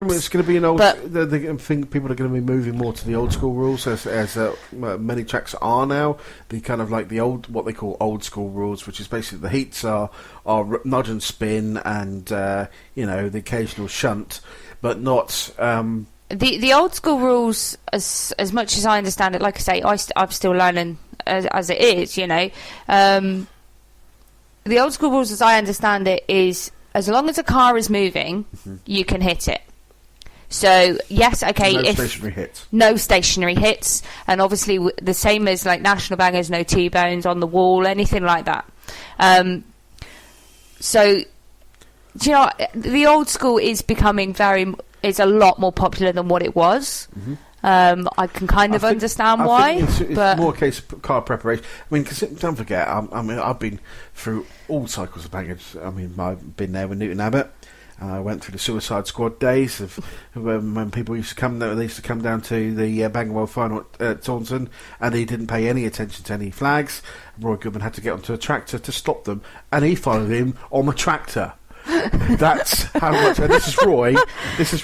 mean, it's going to be an old. I think people are going to be moving more to the old school rules, as many tracks are now. The kind of like the old, what they call old school rules, which is basically the heats are nudge and spin, and the occasional shunt, but not. The old school rules, as much as I understand it, like I say, I'm still learning as it is. The old school rules, as I understand it, is as long as a car is moving, you can hit it. So yes, okay. No stationary hits, and obviously the same as like national bangers, no T-bones on the wall, anything like that. So, do you know, the old school is becoming is a lot more popular than what it was. I can kind of understand why. It's more a case of car preparation. I mean, because don't forget, I've been through all cycles of bangers. I mean, I've been there with Newton Abbott. I went through the Suicide Squad days of when people used to come. They used to come down to the Bangor World Final at Taunton, and he didn't pay any attention to any flags. Roy Goodman had to get onto a tractor to stop them, and he followed him on the tractor. That's how much. And this is Roy.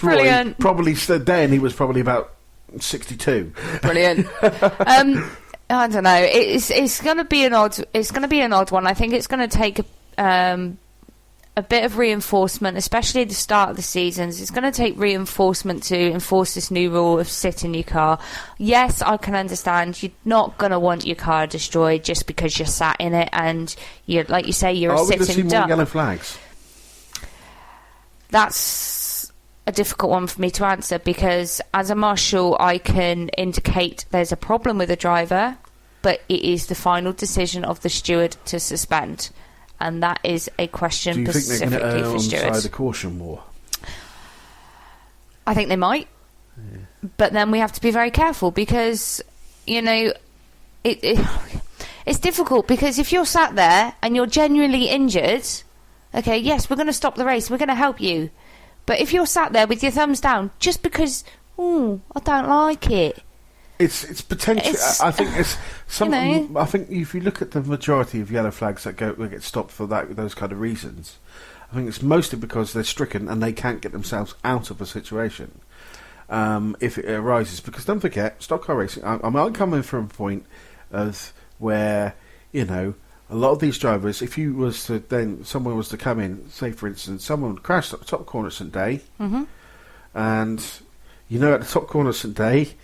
Brilliant. Probably then he was probably about 62. Brilliant. I don't know. It's going to be an odd. It's going to be an odd one. I think it's going to take a bit of reinforcement, especially at the start of the seasons. It's going to take reinforcement to enforce this new rule of sit in your car. Yes, I can understand you're not going to want your car destroyed just because you're sat in it and you're, like you say, you're a sitting duck. Are we going to see more yellow flags? That's a difficult one for me to answer, because as a marshal I can indicate there's a problem with a driver, but it is the final decision of the steward to suspend, and that is a question specifically for stewards. Do you think they're going to err on the side of caution more? I think they might, but then we have to be very careful, because it's difficult, because if you're sat there and you're genuinely injured, okay, yes, we're going to stop the race, we're going to help you. But if you're sat there with your thumbs down just because, I don't like it. It's potentially. I think it's something. I think if you look at the majority of yellow flags that get stopped for those kind of reasons, I think it's mostly because they're stricken and they can't get themselves out of a situation if it arises. Because don't forget, stock car racing. I'm coming from a point of where a lot of these drivers, if you was to someone was to come in, say for instance, someone crashed at the top corner at St Day, and at the top corner of St Day,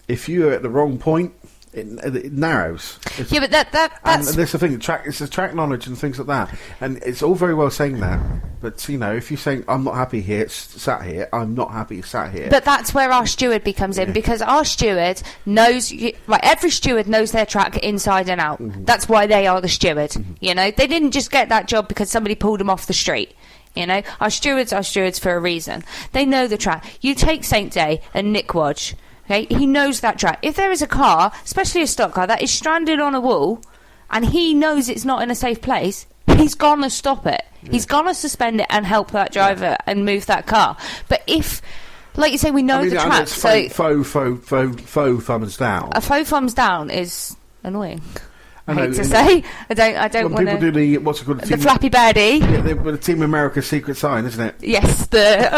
if you're at the wrong point, it narrows. But that's... And that's the thing, it's the track knowledge and things like that. And it's all very well saying that, but, if you're saying, I'm not happy here, it's sat here, I'm not happy sat here. But that's where our steward becomes in, because our steward knows... every steward knows their track inside and out. That's why they are the steward, They didn't just get that job because somebody pulled them off the street. Our stewards are stewards for a reason. They know the track. You take St Day and Nick Wadge... Okay, he knows that track. If there is a car, especially a stock car, that is stranded on a wall, and he knows it's not in a safe place, he's gonna stop it. Yeah. He's gonna suspend it and help that driver and move that car. But if, like you say, we know the track, so faux thumbs down. A faux thumbs down is annoying. I hate to say. I don't want to. People do the what's it called? The Flappy Birdie. Yeah, the Team America's secret sign, isn't it? Yes, the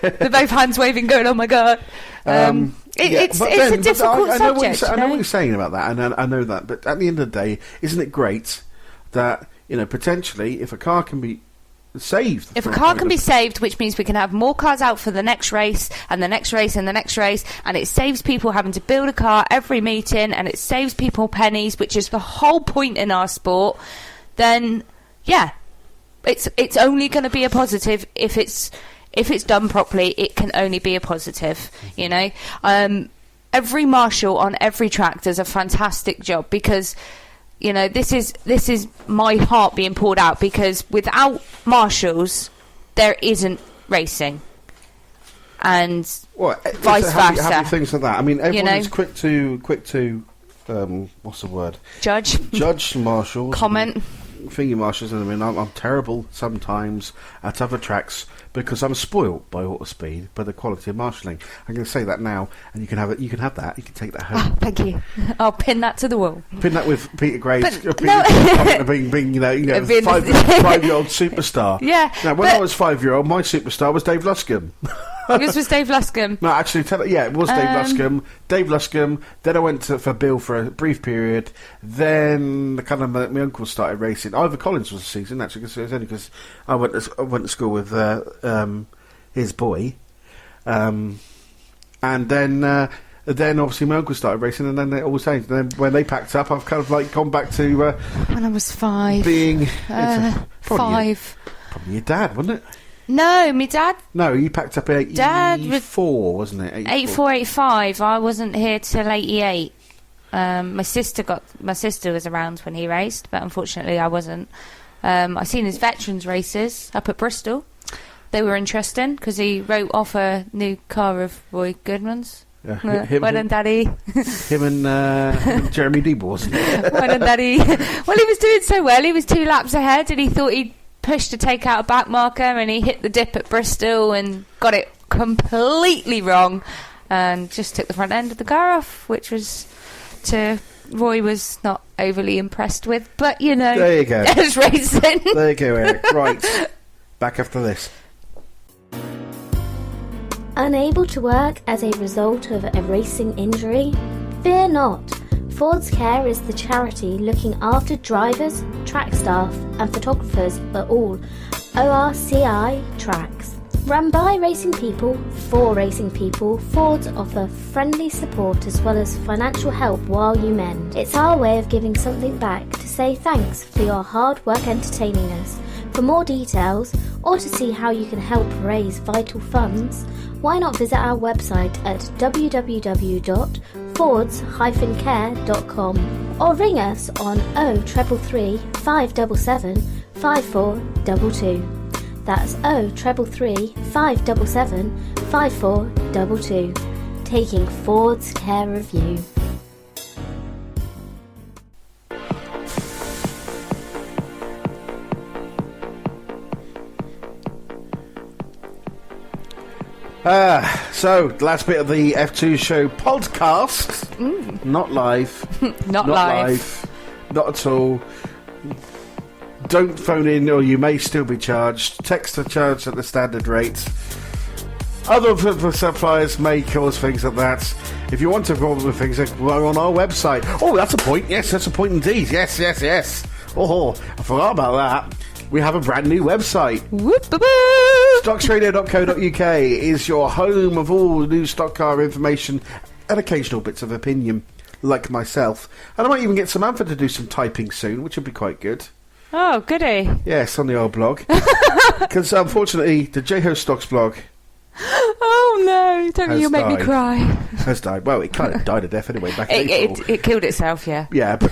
both hands waving, going, "Oh my god!" It's a difficult subject. I know what you're saying about that, and I know that. But at the end of the day, isn't it great that potentially, if a car can be saved. If a car can be saved, which means we can have more cars out for the next race and the next race and the next race, and it saves people having to build a car every meeting, and it saves people pennies, which is the whole point in our sport, then it's only going to be a positive if it's done properly. It can only be a positive, every marshal on every track does a fantastic job, because this is my heart being poured out, because without marshals, there isn't racing, and vice versa. Happy things like that. I mean, everyone is quick to what's the word? Judge marshals. Comment. Finger marshals. I mean, I'm terrible sometimes at other tracks, because I'm spoilt by Autospeed, by the quality of marshalling. I'm going to say that now, and you can have it. You can have that. You can take that home. Oh, thank you. I'll pin that to the wall. Pin that with Peter Gray's being Being 5-year-old superstar. Yeah. Now, when I was 5-year-old, my superstar was Dave Luscombe. Yours was Dave Luscombe. No, actually, it was Dave Luscombe. Dave Luscombe. Then I went for Bill for a brief period. Then my uncle started racing. Ivor Collins was a season, actually, because it was only because I went to school with his boy. And then obviously my uncle started racing, and then it all changed. And then when they packed up, I've kind of like gone back to when I was 5. Being 5. Probably your dad, wasn't it? No, my dad. No, you packed up in 84, wasn't it? 84, 85. I wasn't here till 88. My sister was around when he raced, but unfortunately I wasn't. I seen his veterans races up at Bristol. They were interesting because he wrote off a new car of Roy Goodman's. Yeah, well done, Daddy. Him and Jeremy Deeble, wasn't it? Well done, Daddy. Well, he was doing so well. He was 2 laps ahead, and he thought he'd push to take out a back marker, and he hit the dip at Bristol and got it completely wrong, and just took the front end of the car off, which Roy was not overly impressed with. But there you go. There's racing. There you go, Eric. Right, back after this. Unable to work as a result of a racing injury? Fear not. Ford's Care is the charity looking after drivers, track staff and photographers at all ORCI tracks. Run by racing people, for racing people, Fords offer friendly support as well as financial help while you mend. It's our way of giving something back to say thanks for your hard work entertaining us. For more details, or to see how you can help raise vital funds, why not visit our website at www.fords-care.com or ring us on 0333 577 5422. That's 0333 577 5422. Taking Ford's care of you. So, the last bit of the F2 show podcast. Not live. Not live. Not at all. Don't phone in or you may still be charged. Text are charged at the standard rate. Other suppliers may cause things like that. If you want to problem with things, we're on our website. Oh, that's a point. Yes, that's a point indeed. Yes. Oh, I forgot about that. We have a brand new website. Stocksradio.co.uk is your home of all new stock car information and occasional bits of opinion, like myself. And I might even get Samantha to do some typing soon, which would be quite good. Oh, goody. Yes, on the old blog. Because unfortunately, the JHO Stocks blog... Oh no, you'll make me cry. Has died. Well, it kind of died a death anyway back in April. It killed itself, yeah. Yeah, but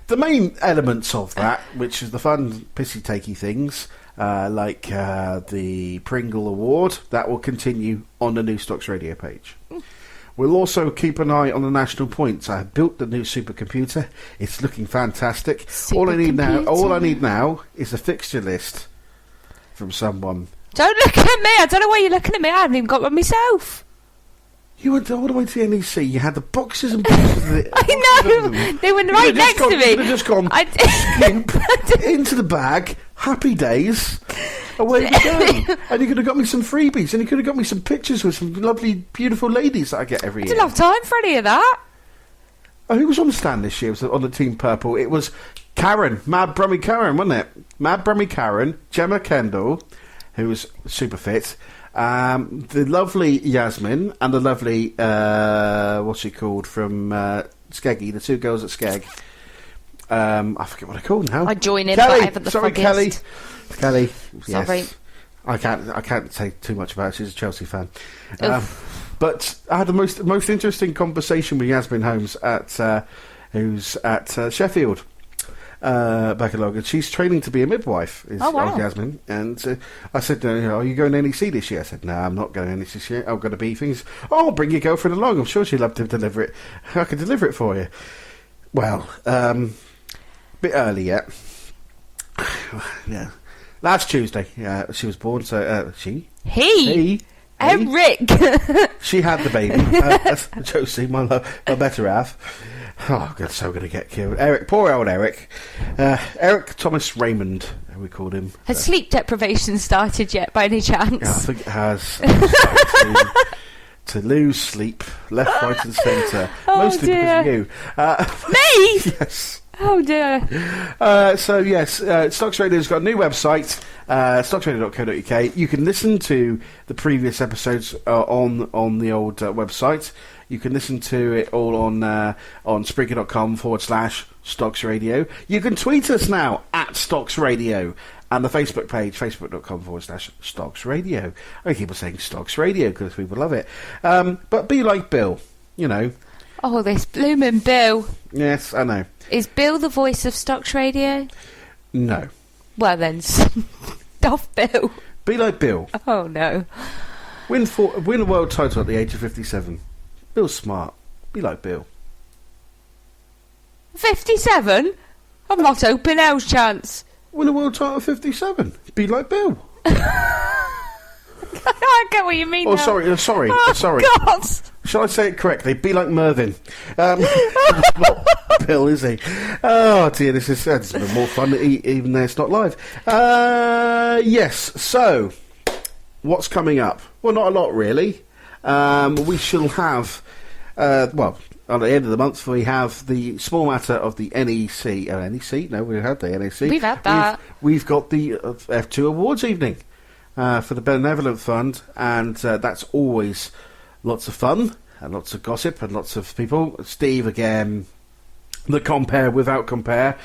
the main elements of that, which is the fun, pissy-takey things, like the Pringle Award, that will continue on the New Stocks Radio page. We'll also keep an eye on the national points. I have built the new supercomputer. It's looking fantastic. All I need now is a fixture list from someone. Don't look at me. I don't know why you're looking at me. I haven't even got one myself. You went all the way to the NEC. You had the boxes and boxes of it. I know. They were right next to me. You could have just gone into the bag. Happy days. Away we go. And you could have got me some freebies. And you could have got me some pictures with some lovely, beautiful ladies that I get every year. I didn't have time for any of that. Oh, who was on the stand this year? It was on the Team Purple. It was Karen. Mad Brummy Karen, wasn't it? Mad Brummy Karen. Gemma Kendall, who was super fit. The lovely Yasmin and the lovely, what's she called, from Skeggy, the two girls at Skeg. I forget what I call now. I join in, Kelly. but I haven't the Kelly. Kelly. Sorry. Yes. I can't say too much about it. She's a Chelsea fan. But I had the most interesting conversation with Yasmin Holmes who's at Sheffield. Bacalog, and she's training to be a midwife. Yasmin, and I said, "Are you going to NEC this year?" I said, "No, I'm not going to NEC this year. I'm going to be things. Oh, bring your girlfriend along. I'm sure she'd love to deliver it. I can deliver it for you." Well, bit early yet. Yeah, Last Tuesday, she was born. So He. Eric. She had the baby. Josie, my better half. Oh, God, so going to get killed. Eric, poor old Eric. Eric Thomas Raymond, we called him. Has sleep deprivation started yet, by any chance? Yeah, I think it has. To lose sleep, left, right and centre. Mostly dear. because of you. Me? Yes. Oh dear. So yes, Stocks Radio's got a new website, stocksradio.co.uk. You can listen to the previous episodes on the old website. You can listen to it all on Spreaker.com/Stocks Radio. You can tweet us now at Stocks Radio. And the Facebook page, facebook.com/Stocks Radio. I keep on saying Stocks Radio because people love it. But be like Bill, you know. Oh, this blooming Bill. Yes, I know. Is Bill the voice of Stocks Radio? No. Well then, off Bill. Be like Bill. Oh no. Win a world title at the age of 57. Bill's smart. Be like Bill. 57? I'm not open hell's chance. Win a world title at 57. Be like Bill. I get what you mean. Oh, now. sorry. Oh, sorry. God. Shall I say it correctly? Be like Mervyn. Not Bill, is he? Oh dear, this is a bit more fun, even though it's not live. Yes. So, what's coming up? Well, not a lot really. We shall have. At the end of the month, we have the small matter of the NEC. NEC? No, we had the NEC. We've had that. We've got the F2 Awards evening for the Benevolent Fund, and that's always lots of fun and lots of gossip and lots of people. Steve again, the compare without compare,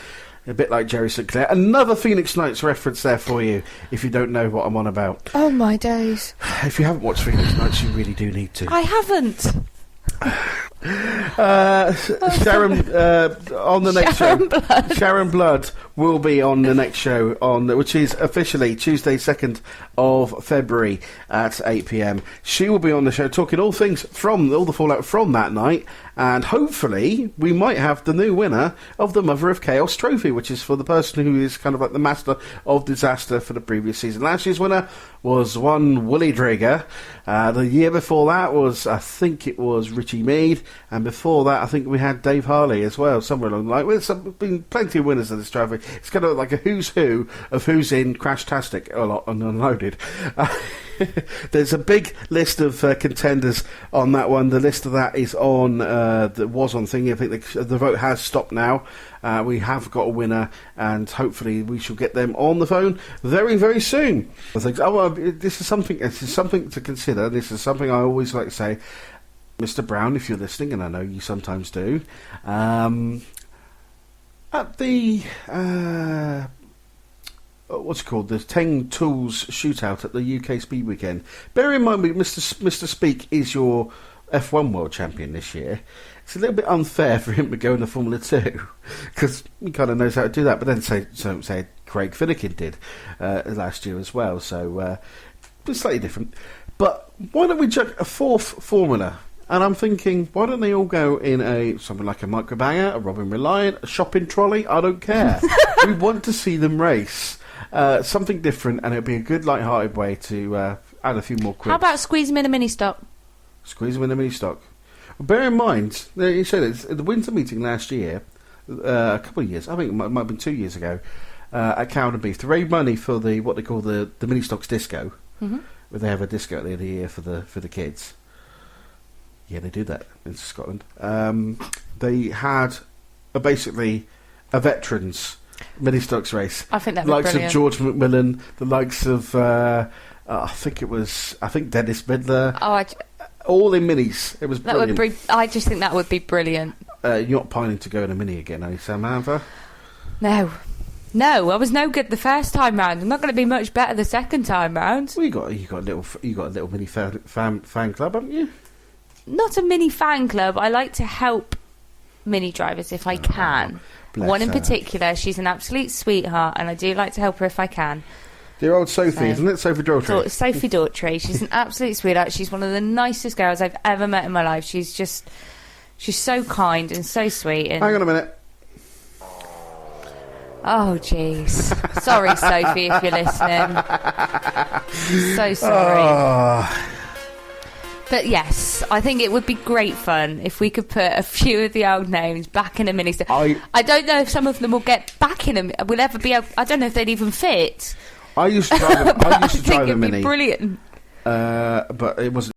a bit like Jerry Sinclair. Another Phoenix Nights reference there for you if you don't know what I'm on about. Oh my days! If you haven't watched Phoenix Nights, you really do need to. I haven't. Sharon on the next show. Sharon Blood will be on the next show which is officially Tuesday 2nd of February at 8 p.m. She will be on the show talking all things from all the fallout from that night, and hopefully we might have the new winner of the Mother of Chaos trophy, which is for the person who is kind of like the master of disaster for the previous season. Last year's winner was one Willie Drager. The year before that I think it was Richie Mead, and before that I think we had Dave Harley as well, somewhere along the line. There's been plenty of winners of this trophy. It's kind of like a who's who of who's in Crash-tastic a lot and Unloaded. There's a big list of contenders on that one. The list of that is on was on thingy. I think the vote has stopped now. We have got a winner, and hopefully we shall get them on the phone very, very soon. I think, this is something to consider. This is something I always like to say, Mr. Brown, if you're listening, and I know you sometimes do. At the what's it called, the 10 Tools shootout at the UK Speed Weekend. Bear in mind, Mr. Speak is your F1 world champion this year. It's a little bit unfair for him to go in the Formula 2 because he kind of knows how to do that. But then say Craig Finnegan did last year as well, so it's slightly different. But why don't we chuck a fourth formula? And I'm thinking, why don't they all go in something like a microbanger, a Robin Reliant, a shopping trolley? I don't care. We want to see them race. Something different, and it'll be a good light-hearted way to add a few more quid. How about squeeze them in a mini stock? Squeeze them in a mini stock. Well, bear in mind, you said it's at the winter meeting last year, a couple of years, I think it might have been 2 years ago, at Cow and Beef, to raise money for what they call the mini stocks disco, where they have a disco at the end of the year for the kids. Yeah, they do that in Scotland. They had basically a veterans mini stocks race. I think that the was likes brilliant. of George McMillan, the likes of I think Dennis Midler. All in minis. It was brilliant. I just think that would be brilliant. You're not pining to go in a mini again, are you, Samantha? No, I was no good the first time round. I'm not going to be much better the second time round. Well, you got a little mini fan club, haven't you? Not a mini fan club. I like to help mini drivers if I can. One in particular, she's an absolute sweetheart, and I do like to help her if I can. Dear old Sophie, isn't it? Sophie Daughtry. Sophie Daughtry. She's an absolute sweetheart. She's one of the nicest girls I've ever met in my life. She's so kind and so sweet. And hang on a minute. Oh, jeez. Sorry, Sophie, if you're listening. So sorry. Oh. But yes, I think it would be great fun if we could put a few of the old names back in a mini. I don't know if some of them will get back in them. Will ever be able, I don't know if they'd even fit. I used to drive a Mini. Brilliant. But it wasn't